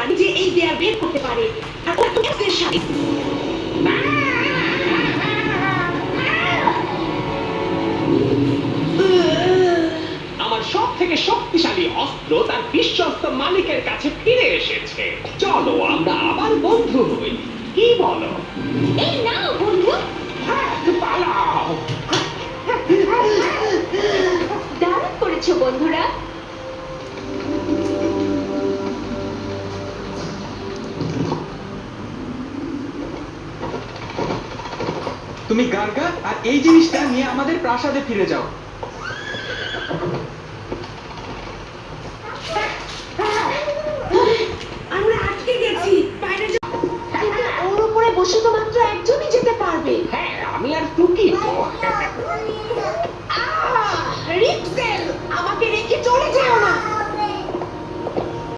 পারি যে এই দেয়াল বের করতে পারে, আর ওর তো এর সাথে আমার সব থেকে শক্তিশালী অস্ত্র তার বিশ্বস্ত মালিকের কাছে ফিরে এসেছে। চলো আমরা আবার বন্ধু হই, কি বলো? এই নাও বন্ধু। হ্যাঁ, পালাও। দারুণ করেছো বন্ধুরা। তুমি গার্গা আর এই জিনিসটা নিয়ে আমাদের প্রাসাদে ফিরে যাও।